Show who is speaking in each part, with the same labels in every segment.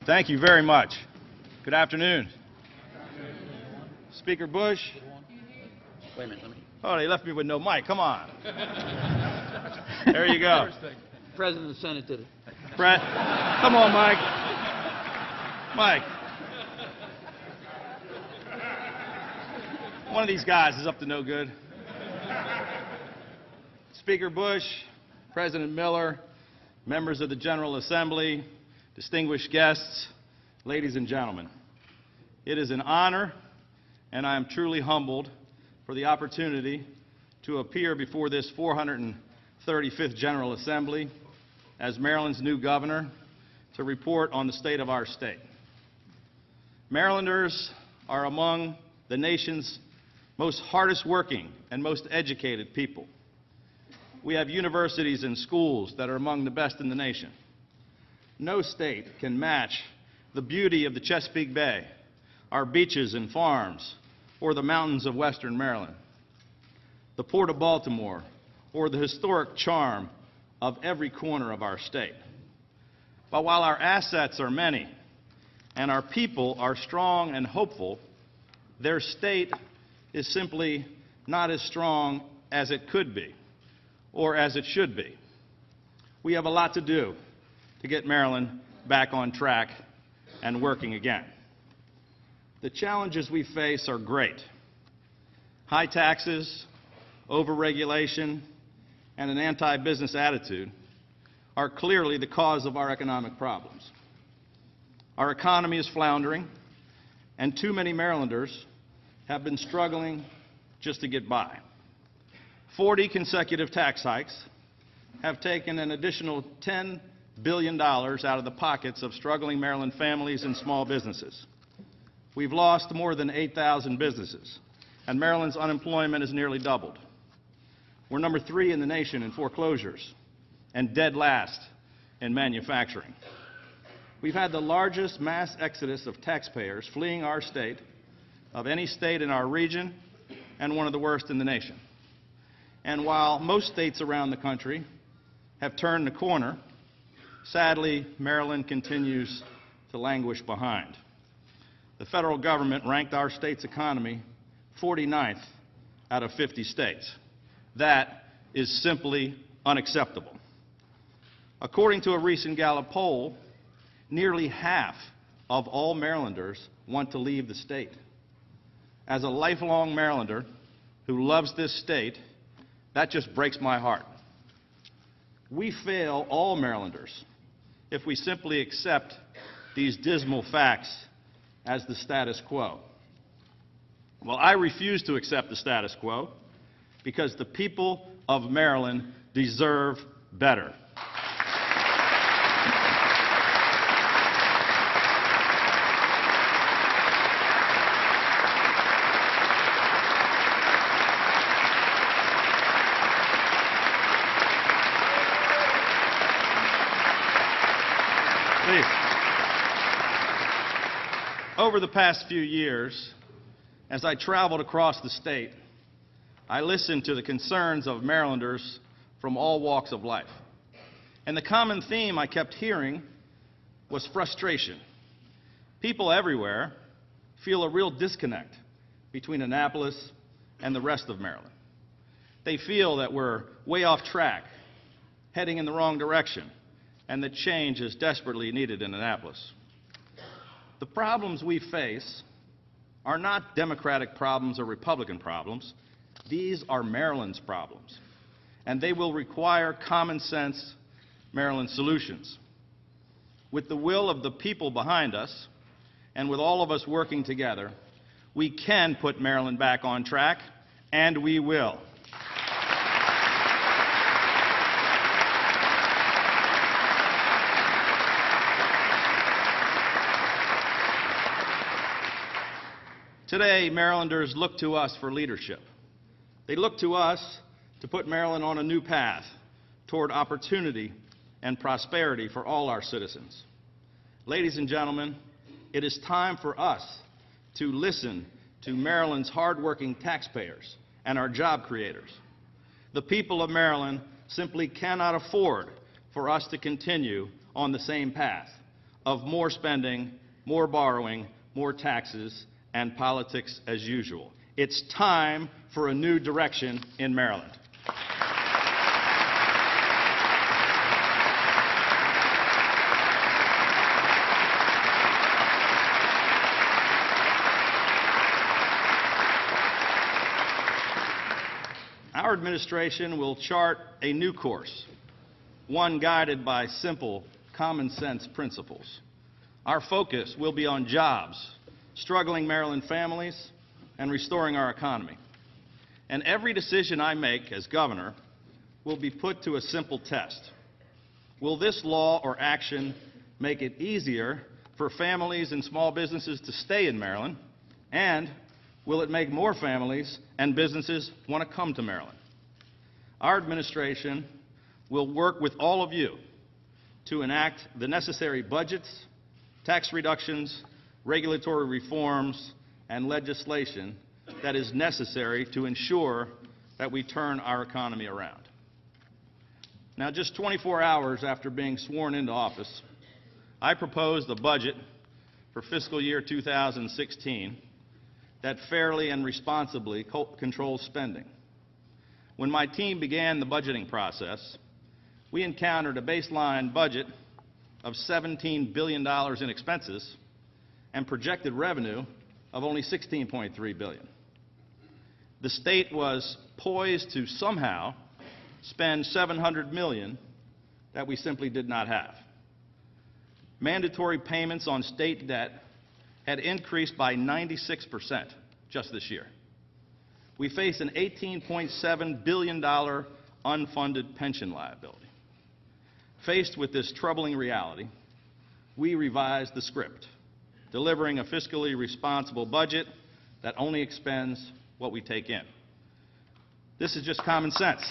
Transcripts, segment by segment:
Speaker 1: Thank you very much. Good afternoon. Speaker Bush.
Speaker 2: Wait a minute, let me.
Speaker 1: Oh, they left me with no mic. Come on. There you go.
Speaker 2: President of the Senate did it.
Speaker 1: Brett, come on, Mike. Mike. One of these guys is up to no good. Speaker Bush, President Miller, members of the General Assembly, distinguished guests, ladies and gentlemen. It is an honor, and I am truly humbled for the opportunity to appear before this 435th General Assembly as Maryland's new governor to report on the state of our state. Marylanders are among the nation's most hardest working and most educated people. We have universities and schools that are among the best in the nation. No state can match the beauty of the Chesapeake Bay, our beaches and farms, or the mountains of western Maryland, the Port of Baltimore, or the historic charm of every corner of our state. But while our assets are many and our people are strong and hopeful, their state is simply not as strong as it could be or as it should be. We have a lot to do to get Maryland back on track and working again. The challenges we face are great. High taxes, overregulation, and an anti-business attitude are clearly the cause of our economic problems. Our economy is floundering, and too many Marylanders have been struggling just to get by. 40 consecutive tax hikes have taken an additional $10 billion out of the pockets of struggling Maryland families and small businesses. We've lost more than 8,000 businesses, and Maryland's unemployment has nearly doubled. We're number 3 in the nation in foreclosures and dead last in manufacturing. We've had the largest mass exodus of taxpayers fleeing our state of any state in our region and one of the worst in the nation. And while most states around the country have turned the corner, sadly, Maryland continues to languish behind. The federal government ranked our state's economy 49th out of 50 states. That is simply unacceptable. According to a recent Gallup poll, nearly half of all Marylanders want to leave the state. As a lifelong Marylander who loves this state, that just breaks my heart. We fail all Marylanders if we simply accept these dismal facts as the status quo. Well, I refuse to accept the status quo because the people of Maryland deserve better. Please. Over the past few years, as I traveled across the state, I listened to the concerns of Marylanders from all walks of life. And the common theme I kept hearing was frustration. People everywhere feel a real disconnect between Annapolis and the rest of Maryland. They feel that we're way off track, heading in the wrong direction, and that change is desperately needed in Annapolis. The problems we face are not Democratic problems or Republican problems. These are Maryland's problems, and they will require common sense Maryland solutions. With the will of the people behind us, and with all of us working together, we can put Maryland back on track, and we will. Today, Marylanders look to us for leadership. They look to us to put Maryland on a new path toward opportunity and prosperity for all our citizens. Ladies and gentlemen, it is time for us to listen to Maryland's hardworking taxpayers and our job creators. The people of Maryland simply cannot afford for us to continue on the same path. of more spending, more borrowing, more taxes, and politics as usual. It's time for a new direction in Maryland. Our administration will chart a new course, one guided by simple, common-sense principles. Our focus will be on jobs, struggling Maryland families, and restoring our economy. And every decision I make as governor will be put to a simple test. Will this law or action make it easier for families and small businesses to stay in Maryland? And will it make more families and businesses want to come to Maryland? Our administration will work with all of you to enact the necessary budgets, tax reductions, regulatory reforms, and legislation that is necessary to ensure that we turn our economy around. Now, just 24 hours after being sworn into office, I proposed a budget for fiscal year 2016 that fairly and responsibly controls spending. When my team began the budgeting process, we encountered a baseline budget of $17 billion in expenses and projected revenue of only $16.3 billion. The state was poised to somehow spend $700 million that we simply did not have. Mandatory payments on state debt had increased by 96% just this year. We face an $18.7 billion unfunded pension liability. Faced with this troubling reality, we revised the script, delivering a fiscally responsible budget that only expends what we take in. This is just common sense.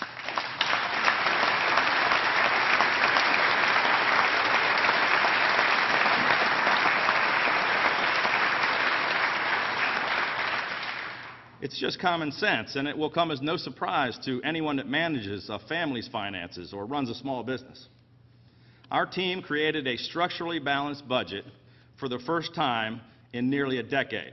Speaker 1: It's just common sense, and it will come as no surprise to anyone that manages a family's finances or runs a small business. Our team created a structurally balanced budget for the first time in nearly a decade.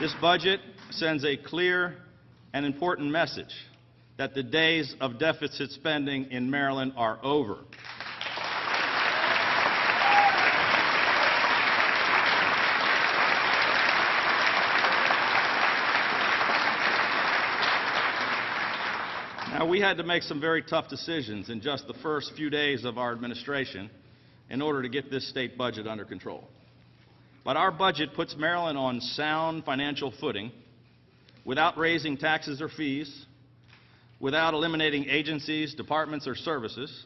Speaker 1: This budget sends a clear and important message that the days of deficit spending in Maryland are over. Now, we had to make some very tough decisions in just the first few days of our administration in order to get this state budget under control. But our budget puts Maryland on sound financial footing without raising taxes or fees, without eliminating agencies, departments, or services,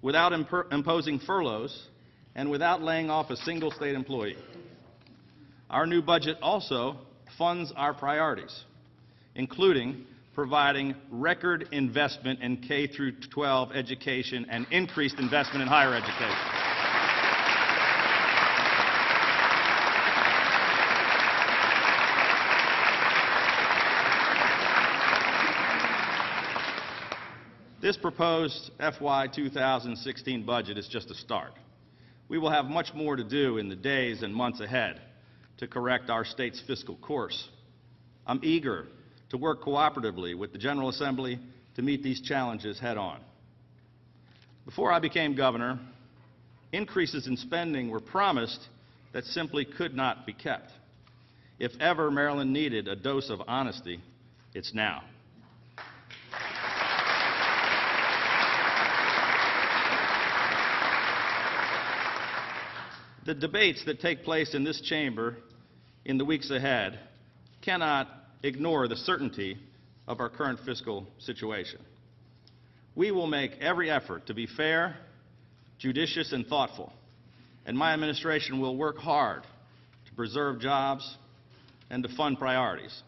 Speaker 1: without imposing furloughs, and without laying off a single state employee. Our new budget also funds our priorities, including providing record investment in K-12 education and increased investment in higher education. This proposed FY 2016 budget is just a start. We will have much more to do in the days and months ahead to correct our state's fiscal course. I'm eager to work cooperatively with the General Assembly to meet these challenges head-on. Before I became governor, increases in spending were promised that simply could not be kept. If ever Maryland needed a dose of honesty, it's now. The debates that take place in this chamber in the weeks ahead cannot ignore the certainty of our current fiscal situation. We will make every effort to be fair, judicious, and thoughtful, and my administration will work hard to preserve jobs and to fund priorities.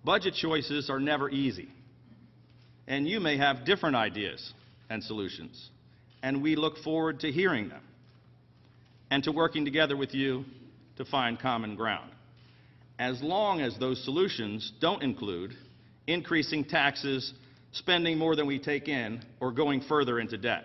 Speaker 1: Budget choices are never easy, and you may have different ideas and solutions, and we look forward to hearing them and to working together with you to find common ground, as long as those solutions don't include increasing taxes, spending more than we take in, or going further into debt.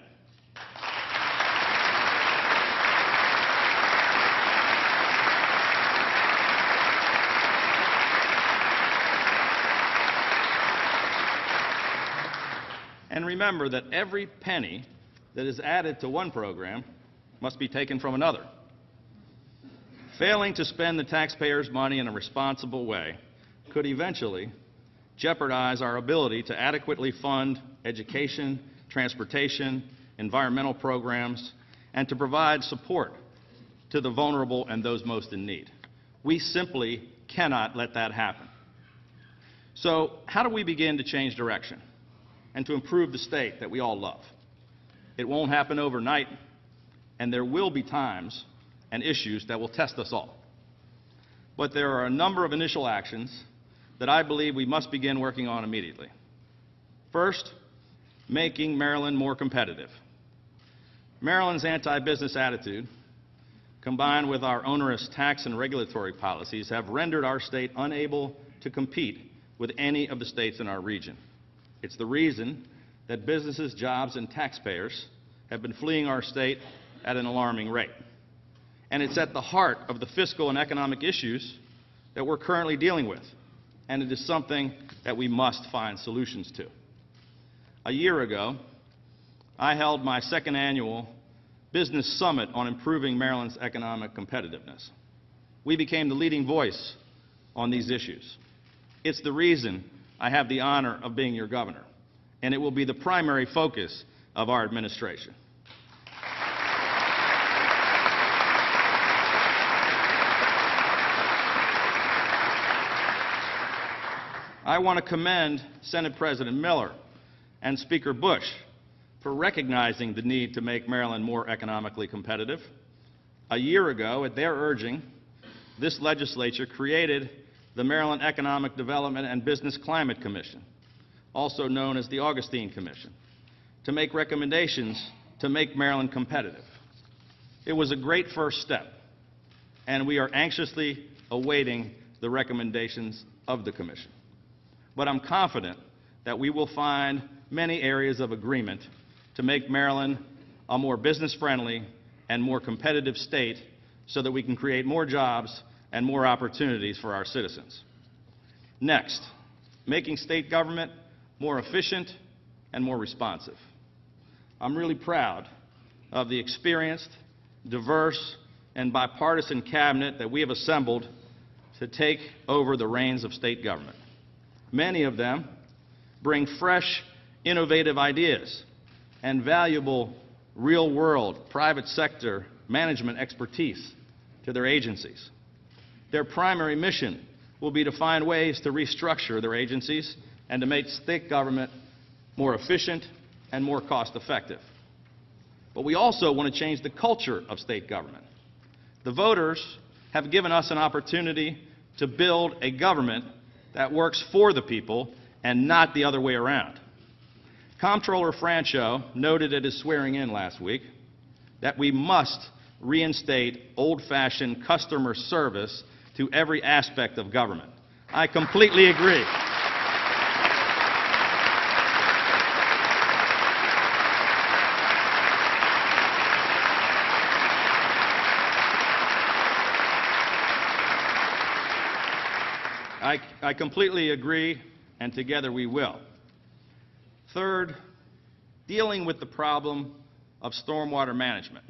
Speaker 1: And remember that every penny that is added to one program must be taken from another. Failing to spend the taxpayers' money in a responsible way could eventually jeopardize our ability to adequately fund education, transportation, environmental programs, and to provide support to the vulnerable and those most in need. We simply cannot let that happen. So, how do we begin to change direction and to improve the state that we all love? It won't happen overnight, and there will be times and issues that will test us all. But there are a number of initial actions that I believe we must begin working on immediately. First, making Maryland more competitive. Maryland's anti-business attitude, combined with our onerous tax and regulatory policies, have rendered our state unable to compete with any of the states in our region. It's the reason that businesses, jobs, and taxpayers have been fleeing our state at an alarming rate. And it's at the heart of the fiscal and economic issues that we're currently dealing with, and it is something that we must find solutions to. A year ago, I held my second annual Business Summit on improving Maryland's economic competitiveness. We became the leading voice on these issues. It's the reason I have the honor of being your governor, and it will be the primary focus of our administration. I want to commend Senate President Miller and Speaker Bush for recognizing the need to make Maryland more economically competitive. A year ago, at their urging, this legislature created the Maryland Economic Development and Business Climate Commission, also known as the Augustine Commission, to make recommendations to make Maryland competitive. It was a great first step, and we are anxiously awaiting the recommendations of the commission. But I'm confident that we will find many areas of agreement to make Maryland a more business-friendly and more competitive state so that we can create more jobs and more opportunities for our citizens. Next, making state government more efficient and more responsive. I'm really proud of the experienced, diverse, and bipartisan cabinet that we have assembled to take over the reins of state government. Many of them bring fresh, innovative ideas and valuable real-world private sector management expertise to their agencies. Their primary mission will be to find ways to restructure their agencies and to make state government more efficient and more cost-effective. But we also want to change the culture of state government. The voters have given us an opportunity to build a government that works for the people and not the other way around. Comptroller Francho noted at his swearing-in last week that we must reinstate old-fashioned customer service to every aspect of government. I completely agree. I completely agree, and together we will. Third, dealing with the problem of stormwater management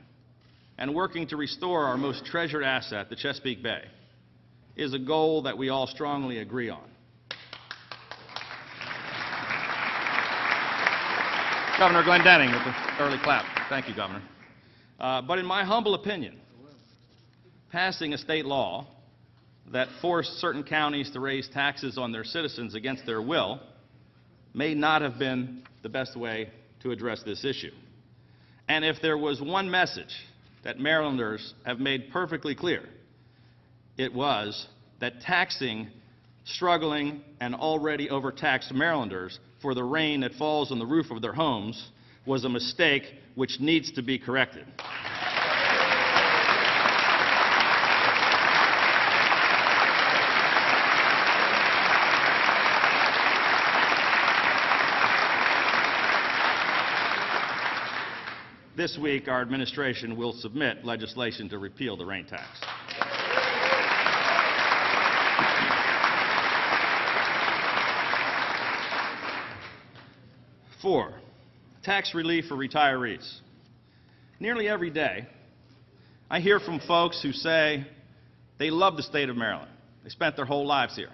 Speaker 1: and working to restore our most treasured asset, the Chesapeake Bay, is a goal that we all strongly agree on. Governor Glendening with the early clap. Thank you, Governor. But in my humble opinion, passing a state law that forced certain counties to raise taxes on their citizens against their will may not have been the best way to address this issue. And if there was one message that Marylanders have made perfectly clear, it was that taxing struggling and already overtaxed Marylanders for the rain that falls on the roof of their homes was a mistake which needs to be corrected. This week, our administration will submit legislation to repeal the range tax. Four, tax relief for retirees. Nearly every day, I hear from folks who say they love the state of Maryland. They spent their whole lives here.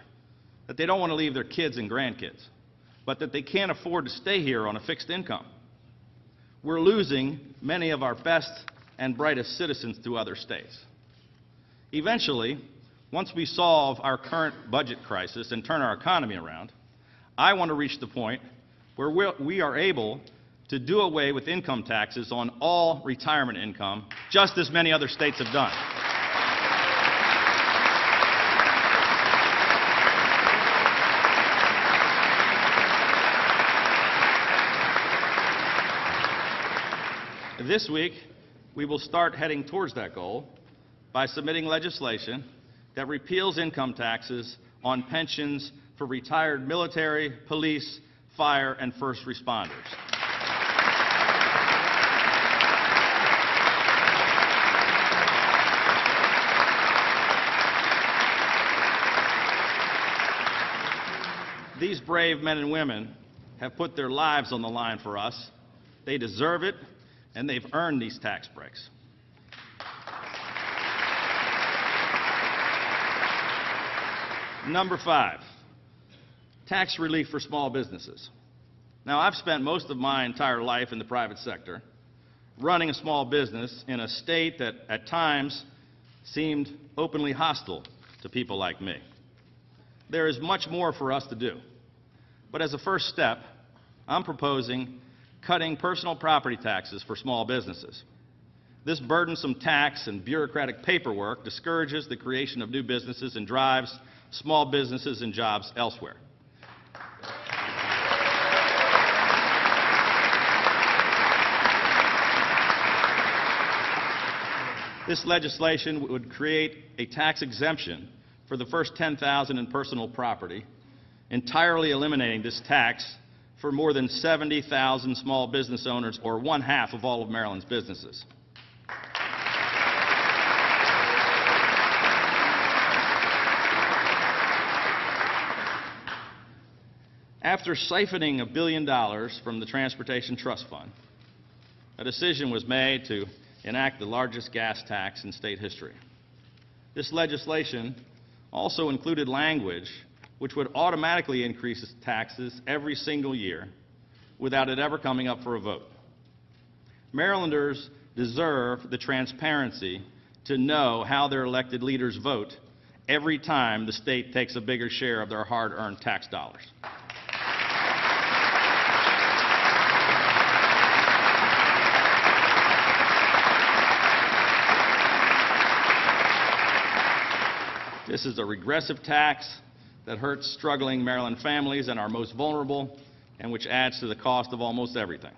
Speaker 1: That they don't want to leave their kids and grandkids, but that they can't afford to stay here on a fixed income. We're losing many of our best and brightest citizens to other states. Eventually, once we solve our current budget crisis and turn our economy around, I want to reach the point where we are able to do away with income taxes on all retirement income, just as many other states have done. This week, we will start heading towards that goal by submitting legislation that repeals income taxes on pensions for retired military, police, fire, and first responders. These brave men and women have put their lives on the line for us. They deserve it, and they've earned these tax breaks. Number 5, tax relief for small businesses. Now, I've spent most of my entire life in the private sector, running a small business in a state that at times seemed openly hostile to people like me. There is much more for us to do. But as a first step, I'm proposing cutting personal property taxes for small businesses. This burdensome tax and bureaucratic paperwork discourages the creation of new businesses and drives small businesses and jobs elsewhere. This legislation would create a tax exemption for the first $10,000 in personal property, entirely eliminating this tax for more than 70,000 small business owners, or 1/2 of all of Maryland's businesses. After siphoning $1 billion from the Transportation Trust Fund, a decision was made to enact the largest gas tax in state history. This legislation also included language which would automatically increase taxes every single year without it ever coming up for a vote. Marylanders deserve the transparency to know how their elected leaders vote every time the state takes a bigger share of their hard-earned tax dollars. This is a regressive tax that hurts struggling Maryland families and our most vulnerable, and which adds to the cost of almost everything.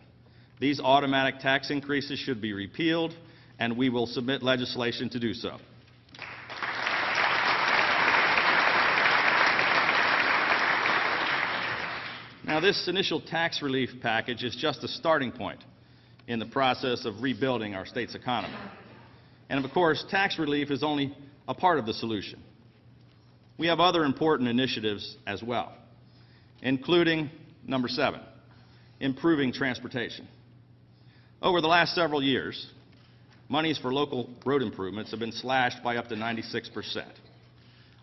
Speaker 1: These automatic tax increases should be repealed, and we will submit legislation to do so. Now, this initial tax relief package is just a starting point in the process of rebuilding our state's economy. And of course, tax relief is only a part of the solution. We have other important initiatives as well, including number 7, improving transportation. Over the last several years, monies for local road improvements have been slashed by up to 96%.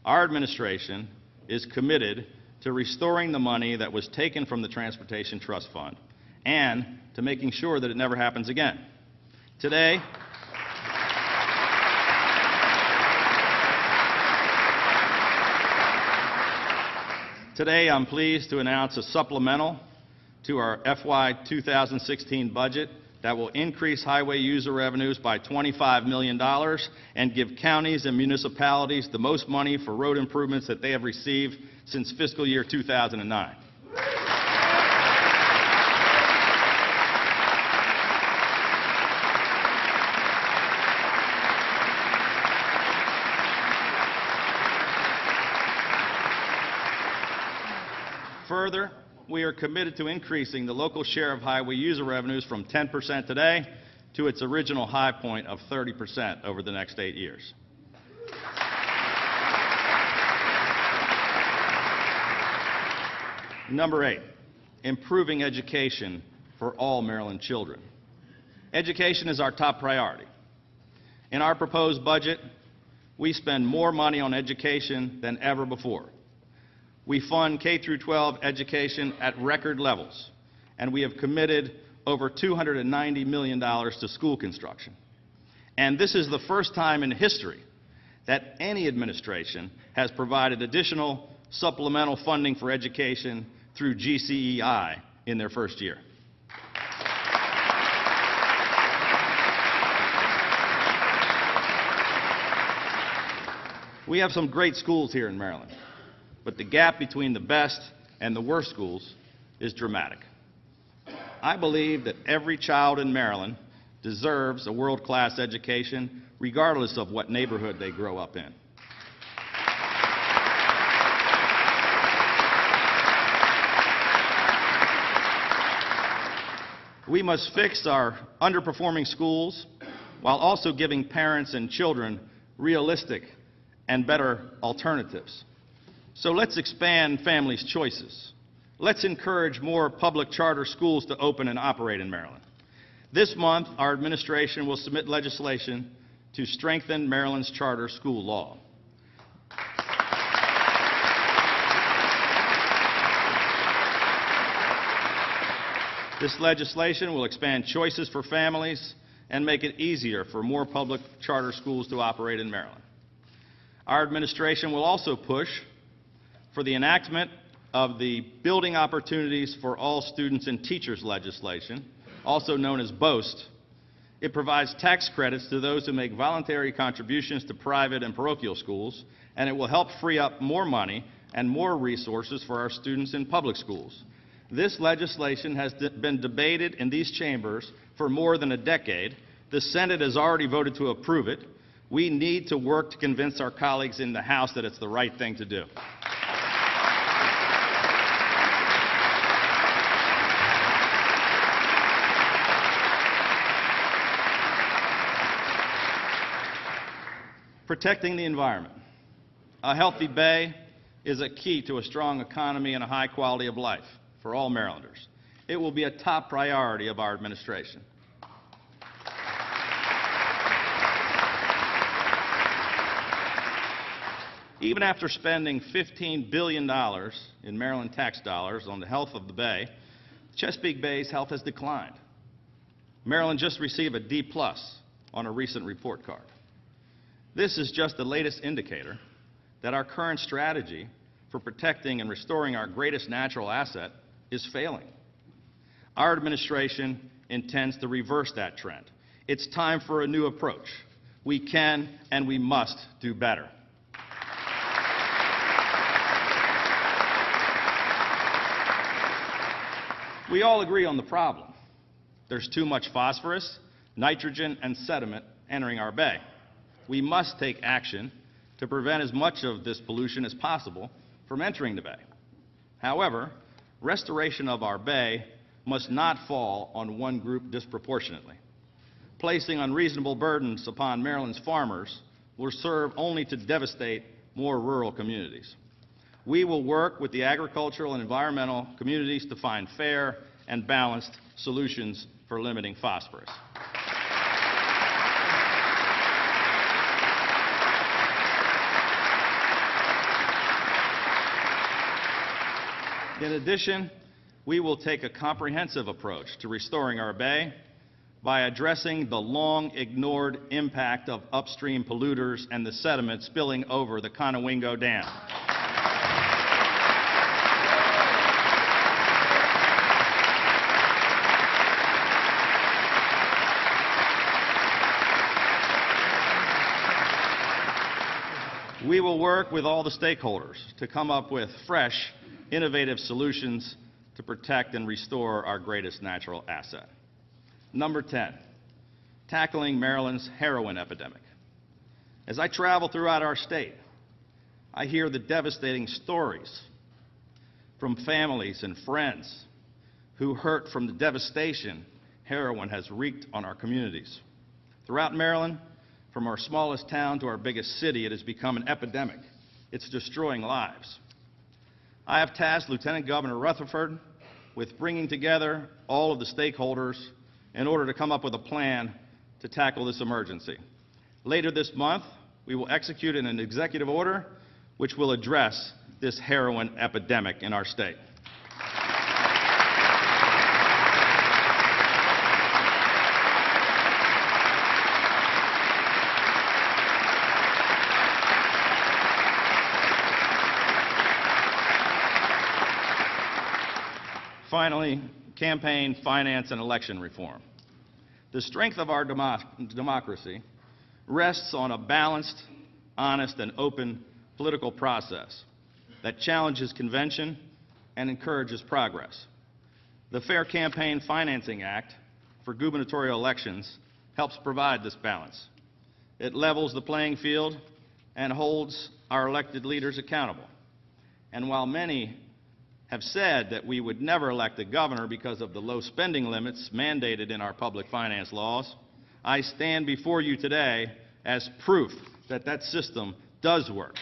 Speaker 1: Our administration is committed to restoring the money that was taken from the Transportation Trust Fund and to making sure that it never happens again. Today, I'm pleased to announce a supplemental to our FY 2016 budget that will increase highway user revenues by $25 million and give counties and municipalities the most money for road improvements that they have received since fiscal year 2009. Further, we are committed to increasing the local share of highway user revenues from 10% today to its original high point of 30% over the next 8 years. Number 8, improving education for all Maryland children. Education is our top priority. In our proposed budget, we spend more money on education than ever before. We fund K-12 education at record levels, and we have committed over $290 million to school construction. And this is the first time in history that any administration has provided additional supplemental funding for education through GCEI in their first year. We have some great schools here in Maryland, but the gap between the best and the worst schools is dramatic. I believe that every child in Maryland deserves a world-class education, regardless of what neighborhood they grow up in. We must fix our underperforming schools while also giving parents and children realistic and better alternatives. So let's expand families' choices. Let's encourage more public charter schools to open and operate in Maryland. This month, our administration will submit legislation to strengthen Maryland's charter school law. This legislation will expand choices for families and make it easier for more public charter schools to operate in Maryland. Our administration will also push for the enactment of the Building Opportunities for All Students and Teachers legislation, also known as BOST. It provides tax credits to those who make voluntary contributions to private and parochial schools, and it will help free up more money and more resources for our students in public schools. This legislation has been debated in these chambers for more than a decade. The Senate has already voted to approve it. We need to work to convince our colleagues in the House that it's the right thing to do. Protecting the environment. A healthy bay is a key to a strong economy and a high quality of life for all Marylanders. It will be a top priority of our administration. Even after spending $15 billion in Maryland tax dollars on the health of the bay, Chesapeake Bay's health has declined. Maryland just received a D+ on a recent report card. This is just the latest indicator that our current strategy for protecting and restoring our greatest natural asset is failing. Our administration intends to reverse that trend. It's time for a new approach. We can and we must do better. We all agree on the problem. There's too much phosphorus, nitrogen, and sediment entering our bay. We must take action to prevent as much of this pollution as possible from entering the bay. However, restoration of our bay must not fall on one group disproportionately. Placing unreasonable burdens upon Maryland's farmers will serve only to devastate more rural communities. We will work with the agricultural and environmental communities to find fair and balanced solutions for limiting phosphorus. In addition, we will take a comprehensive approach to restoring our bay by addressing the long-ignored impact of upstream polluters and the sediment spilling over the Conowingo Dam. We will work with all the stakeholders to come up with fresh, innovative solutions to protect and restore our greatest natural asset. Number 10, tackling Maryland's heroin epidemic. As I travel throughout our state, I hear the devastating stories from families and friends who hurt from the devastation heroin has wreaked on our communities. Throughout Maryland, from our smallest town to our biggest city, it has become an epidemic. It's destroying lives. I have tasked Lieutenant Governor Rutherford with bringing together all of the stakeholders in order to come up with a plan to tackle this emergency. Later this month, we will execute an executive order which will address this heroin epidemic in our state. Finally, campaign finance and election reform. The strength of our democracy rests on a balanced, honest, and open political process that challenges convention and encourages progress. The Fair Campaign Financing Act for gubernatorial elections helps provide this balance. It levels the playing field and holds our elected leaders accountable. And while many have said that we would never elect a governor because of the low spending limits mandated in our public finance laws, I stand before you today as proof that that system does work.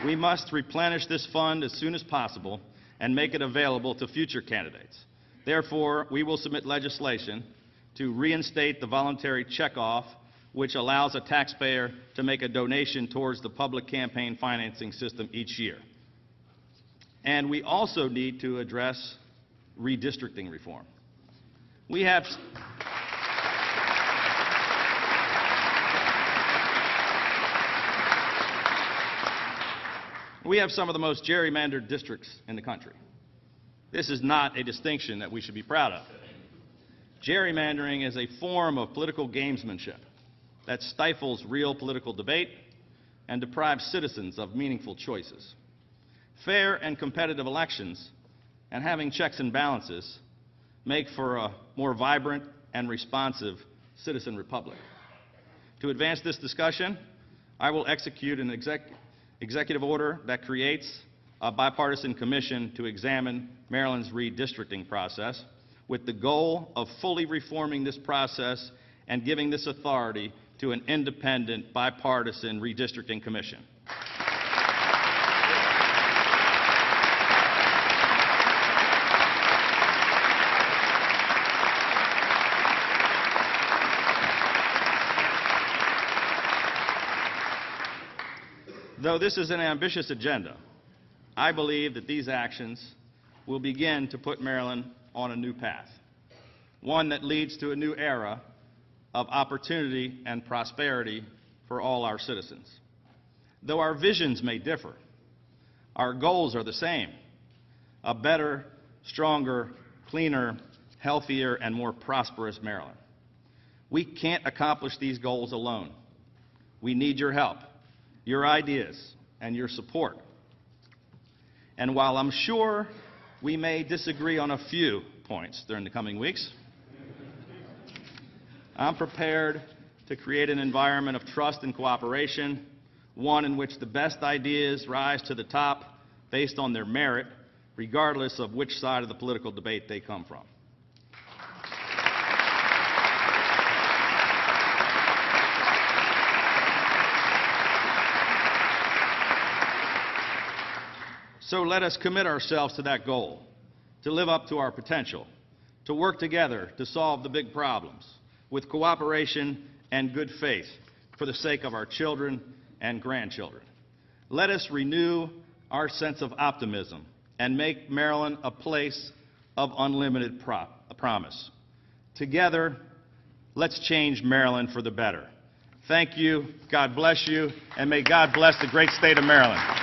Speaker 1: We must replenish this fund as soon as possible and make it available to future candidates. Therefore, we will submit legislation to reinstate the voluntary checkoff, which allows a taxpayer to make a donation towards the public campaign financing system each year. And we also need to address redistricting reform. We have some of the most gerrymandered districts in the country. This is not a distinction that we should be proud of. Gerrymandering is a form of political gamesmanship that stifles real political debate and deprives citizens of meaningful choices. Fair and competitive elections and having checks and balances make for a more vibrant and responsive citizen republic. To advance this discussion, I will execute an executive order that creates a bipartisan commission to examine Maryland's redistricting process, with the goal of fully reforming this process and giving this authority to an independent, bipartisan redistricting commission. Though this is an ambitious agenda, I believe that these actions will begin to put Maryland on a new path, one that leads to a new era of opportunity and prosperity for all our citizens. Though our visions may differ, our goals are the same: a better, stronger, cleaner, healthier, and more prosperous Maryland. We can't accomplish these goals alone. We need your help, your ideas, and your support. And while I'm sure we may disagree on a few points during the coming weeks, I'm prepared to create an environment of trust and cooperation, one in which the best ideas rise to the top based on their merit, regardless of which side of the political debate they come from. So let us commit ourselves to that goal, to live up to our potential, to work together to solve the big problems with cooperation and good faith for the sake of our children and grandchildren. Let us renew our sense of optimism and make Maryland a place of unlimited promise. Together, let's change Maryland for the better. Thank you, God bless you, and may God bless the great state of Maryland.